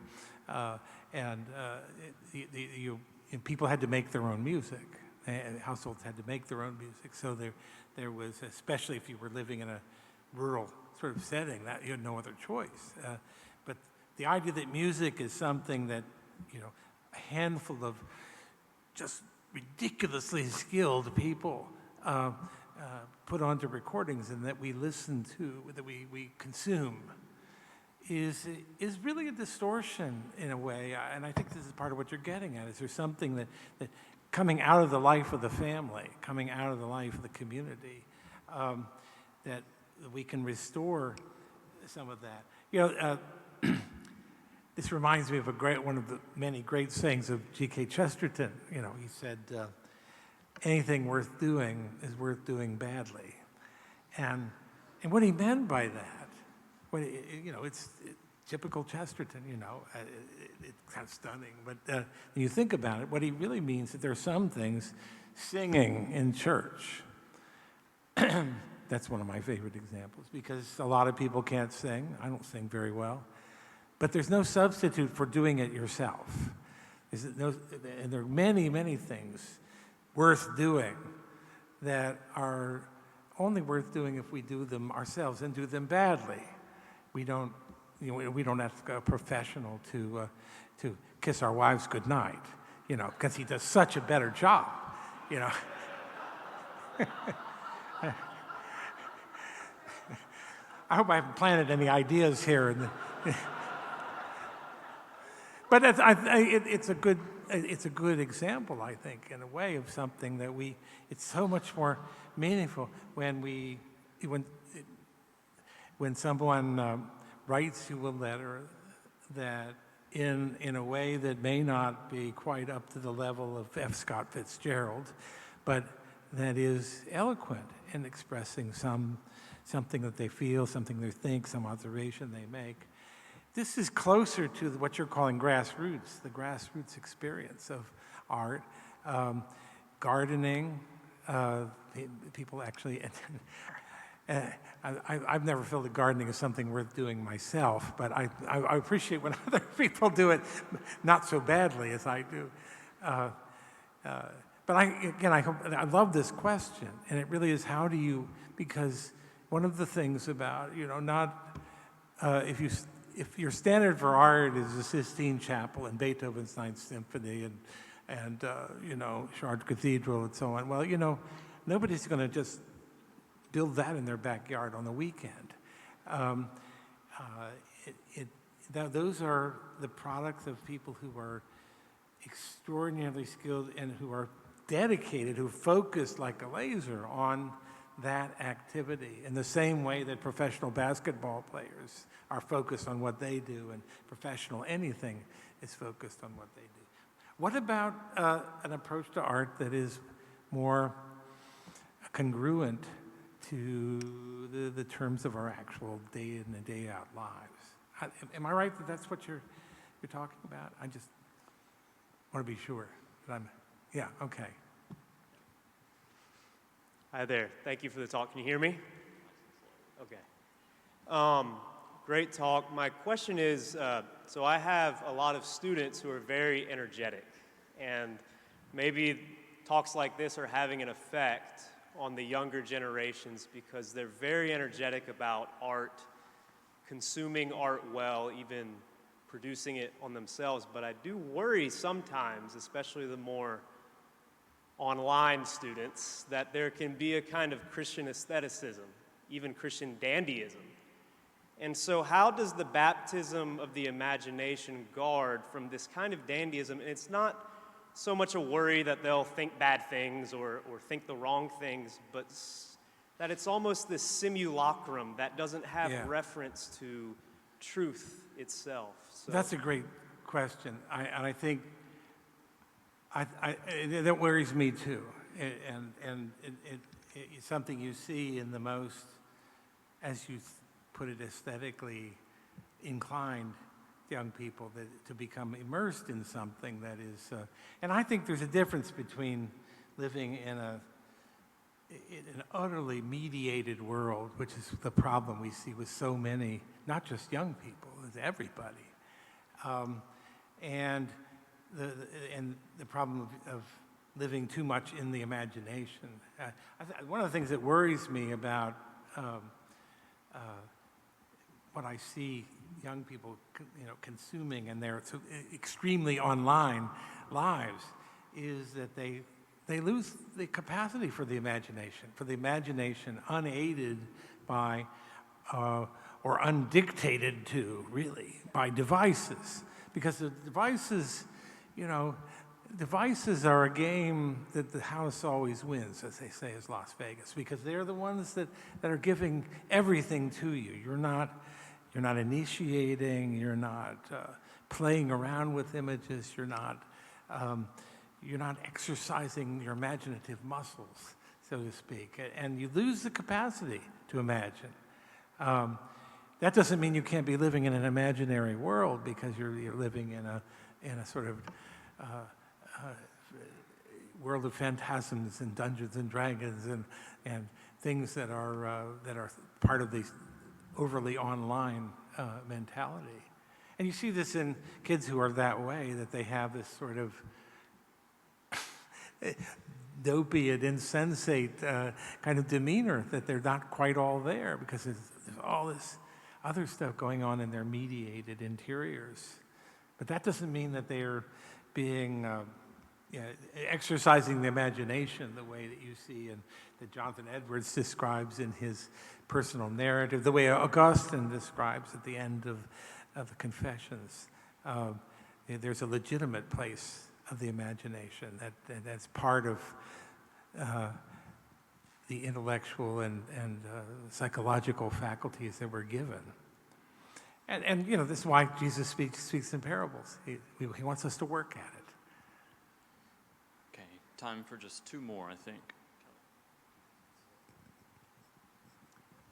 people had to make their own music, and households had to make their own music, so there was, especially if you were living in a rural sort of setting, that you had no other choice. But the idea that music is something that, a handful of just ridiculously skilled people put onto recordings and that we listen to, that we consume, is really a distortion in a way. And I think this is part of what you're getting at. Is there something that coming out of the life of the family, coming out of the life of the community, that we can restore some of that. This reminds me of one of the many great sayings of G.K. Chesterton. He said, anything worth doing is worth doing badly. And what he meant by that, it's typical Chesterton, it's kind of stunning. But when you think about it, what he really means is that there are some things, singing in church. That's one of my favorite examples, because a lot of people can't sing. I don't sing very well. But there's no substitute for doing it yourself. And there are many, many things worth doing that are only worth doing if we do them ourselves and do them badly. We don't ask a professional to kiss our wives goodnight, because he does such a better job, I hope I haven't planted any ideas here. But it's a good example, I think, in a way, of something that it's so much more meaningful when someone writes you a letter that in a way that may not be quite up to the level of F. Scott Fitzgerald, but that is eloquent in expressing something that they feel, something they think, some observation they make. This is closer to what you're calling grassroots, the grassroots experience of art, gardening. People actually, I've never felt that gardening is something worth doing myself, but I appreciate when other people do it not so badly as I do. But I love this question, and it really is how do you, because one of the things about, if your standard for art is the Sistine Chapel and Beethoven's Ninth Symphony and Chartres Cathedral and so on, well, nobody's going to just build that in their backyard on the weekend. those are the products of people who are extraordinarily skilled and who are dedicated, who focus like a laser on that activity in the same way that professional basketball players are focused on what they do, and professional anything is focused on what they do. What about an approach to art that is more congruent to the terms of our actual day in and day out lives? Am I right that that's what you're talking about? I just want to be sure that yeah, okay. Hi there. Thank you for the talk. Can you hear me? Okay. Great talk. My question is, so I have a lot of students who are very energetic, and maybe talks like this are having an effect on the younger generations because they're very energetic about art, consuming art well, even producing it on themselves. But I do worry sometimes, especially the more online students, that there can be a kind of Christian aestheticism, even Christian dandyism. And so how does the baptism of the imagination guard from this kind of dandyism? And it's not so much a worry that they'll think bad things or think the wrong things, but that it's almost this simulacrum that doesn't have reference to truth itself. So that's a great question. I think that worries me too, and it's something you see in the most, as you put it, aesthetically inclined young people to become immersed in something that is, and I think there's a difference between living in an utterly mediated world, which is the problem we see with so many, not just young people, it's everybody, and the problem of living too much in the imagination. One of the things that worries me about what I see young people, consuming in their extremely online lives is that they lose the capacity for the imagination unaided by or undictated to, really, by devices. Because the devices, devices are a game that the house always wins, as they say, is Las Vegas, because they're the ones that are giving everything to you. You're not initiating, you're not playing around with images, you're not exercising your imaginative muscles, so to speak, and you lose the capacity to imagine. That doesn't mean you can't be living in an imaginary world, because you're living in a sort of world of phantasms and Dungeons and Dragons and things that are part of the overly online mentality. And you see this in kids who are that way, that they have this sort of dopey and insensate kind of demeanor, that they're not quite all there, because there's all this other stuff going on in their mediated interiors. But that doesn't mean that they're being exercising the imagination the way that you see and that Jonathan Edwards describes in his personal narrative, the way Augustine describes at the end of the Confessions. There's a legitimate place of the imagination that's part of the intellectual and psychological faculties that we're given. And this is why Jesus speaks in parables. He wants us to work at it. Okay, time for just two more, I think.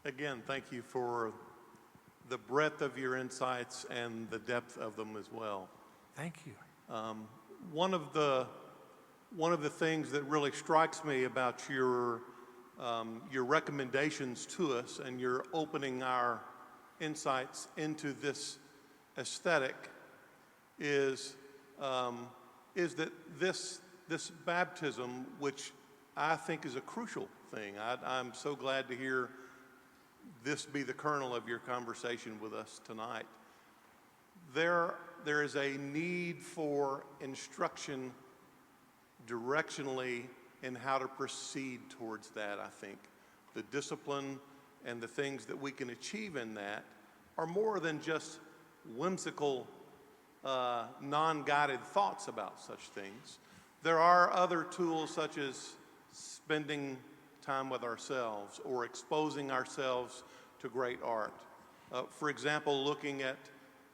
Again, thank you for the breadth of your insights and the depth of them as well. Thank you. One of the things that really strikes me about your recommendations to us and your opening our insights into this aesthetic is that this baptism, which I think is a crucial thing. I'm so glad to hear this be the kernel of your conversation with us tonight. There is a need for instruction directionally in how to proceed towards that, I think. The discipline and the things that we can achieve in that are more than just whimsical, non-guided thoughts about such things. There are other tools such as spending time with ourselves or exposing ourselves to great art. For example, looking at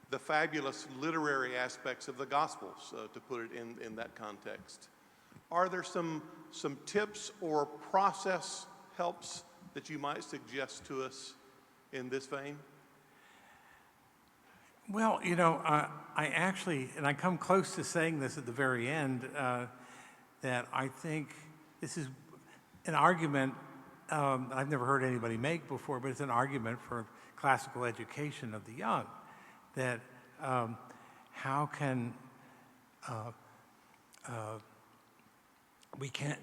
the fabulous literary aspects of the Gospels, to put it in that context. Are there some tips or process helps that you might suggest to us in this vein? Well, I actually, and I come close to saying this at the very end, that I think this is an argument I've never heard anybody make before, but it's an argument for classical education of the young, that how can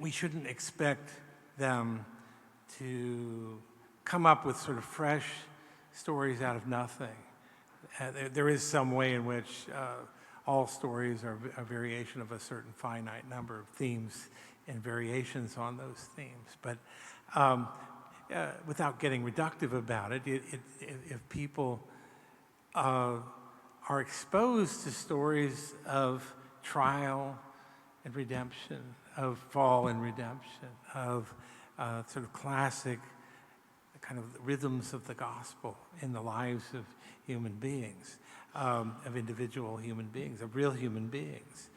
we shouldn't expect them to come up with sort of fresh stories out of nothing. There is some way in which all stories are a variation of a certain finite number of themes and variations on those themes. But without getting reductive about it, if people are exposed to stories of trial and redemption, of fall and redemption, of sort of classic kind of rhythms of the gospel in the lives of human beings, of individual human beings, of real human beings,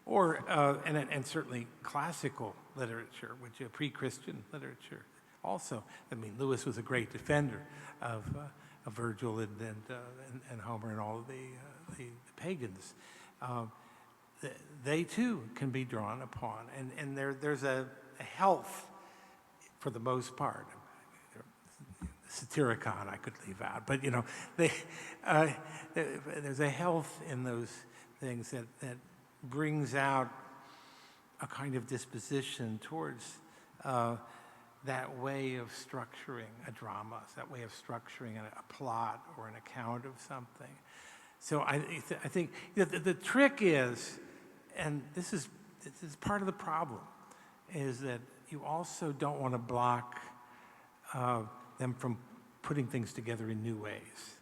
or and certainly classical literature, which pre-Christian literature also. I mean, Lewis was a great defender of Virgil and Homer and all of the pagans. They too can be drawn upon, and there's a health, for the most part. Satyricon I could leave out, but there's a health in those things that brings out a kind of disposition towards that way of structuring a drama, that way of structuring a plot or an account of something. So I think the trick is, and this is part of the problem, is that you also don't want to block them from putting things together in new ways,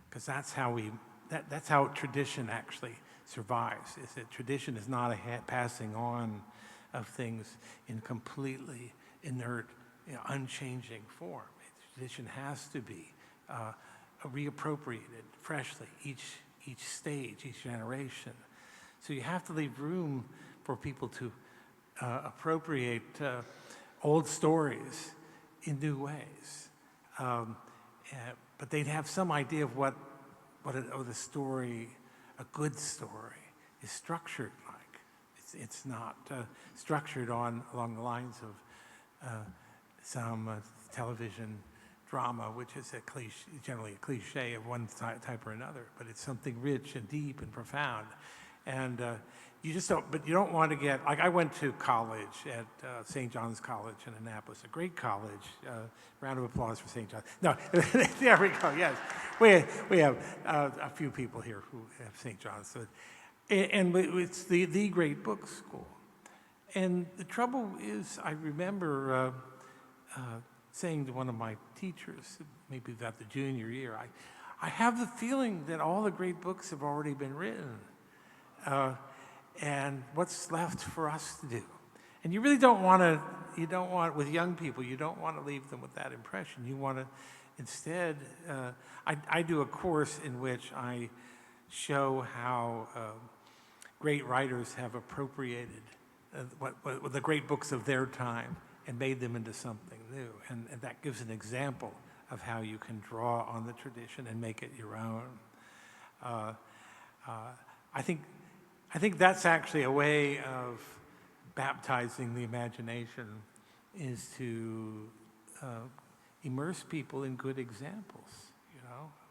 because that's how tradition actually survives. Is that tradition is not a passing on of things in completely inert, unchanging form. Tradition has to be reappropriated freshly each stage, each generation. So you have to leave room for people to appropriate old stories in new ways. But they'd have some idea of what a story, a good story, is structured like. It's not structured along the lines of some television drama, which is generally a cliche of one type or another, but it's something rich and deep and profound. And you just don't, but you don't want to get, like I went to college at St. John's College in Annapolis, a great college. Round of applause for St. John's. No, there we go, yes. We have a few people here who have St. John's. So, and it's the great book school. And the trouble is, I remember saying to one of my teachers, maybe about the junior year, I have the feeling that all the great books have already been written. And what's left for us to do? And you really don't want to, with young people, you don't want to leave them with that impression. You want to, instead, I do a course in which I show how great writers have appropriated what the great books of their time and made them into something new. And that gives an example of how you can draw on the tradition and make it your own. I think that's actually a way of baptizing the imagination, is to immerse people in good examples.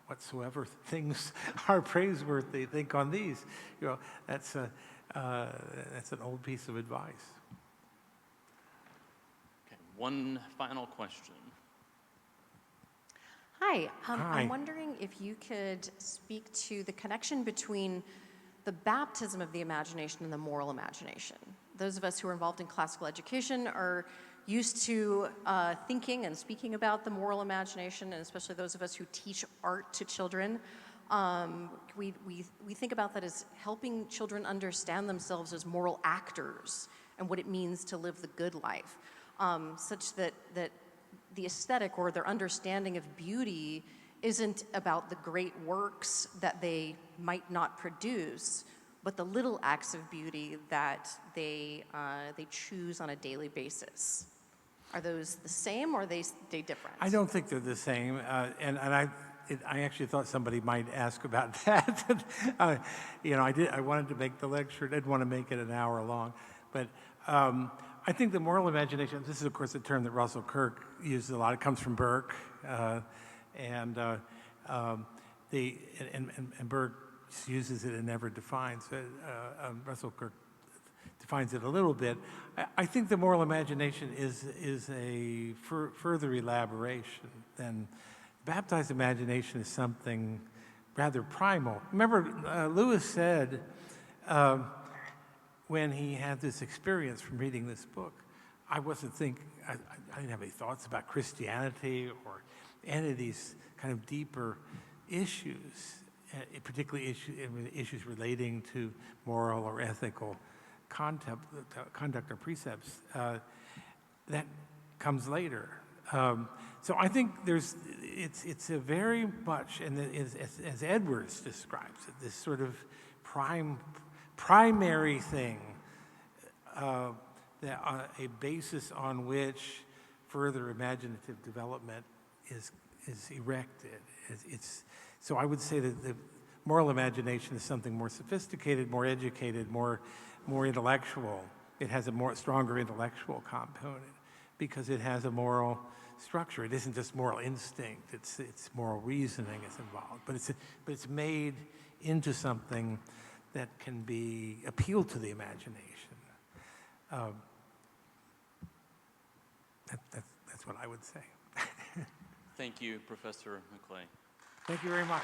Whatsoever things are praiseworthy, think on these. That's an old piece of advice. Okay, one final question. Hi. Hi. I'm wondering if you could speak to the connection between the baptism of the imagination and the moral imagination. those of us who are involved in classical education are used to thinking and speaking about the moral imagination, and especially those of us who teach art to children. We think about that as helping children understand themselves as moral actors and what it means to live the good life, such that the aesthetic or their understanding of beauty isn't about the great works that they might not produce, but the little acts of beauty that they choose on a daily basis. Are those the same or are they different? I don't think they're the same, and I actually thought somebody might ask about that. I wanted to make the lecture, didn't want to make it an hour long, but I think the moral imagination, this is of course a term that Russell Kirk uses a lot. It comes from Burke, and Burke uses it and never defines it. Russell Kirk defines it a little bit. I think the moral imagination is a further elaboration than baptized imagination is something rather primal. Remember, Lewis said when he had this experience from reading this book, I didn't have any thoughts about Christianity or any of these kind of deeper issues, particularly issues relating to moral or ethical conduct or precepts. That comes later. So I think it's a very much, and as Edwards describes it, this sort of primary thing, a basis on which further imaginative development is erected. So I would say that the moral imagination is something more sophisticated, more educated, more intellectual. It has a stronger intellectual component because it has a moral structure. It isn't just moral instinct. It's moral reasoning is involved, but it's made into something that can be appealed to the imagination. That's what I would say. Thank you, Professor McClay. Thank you very much.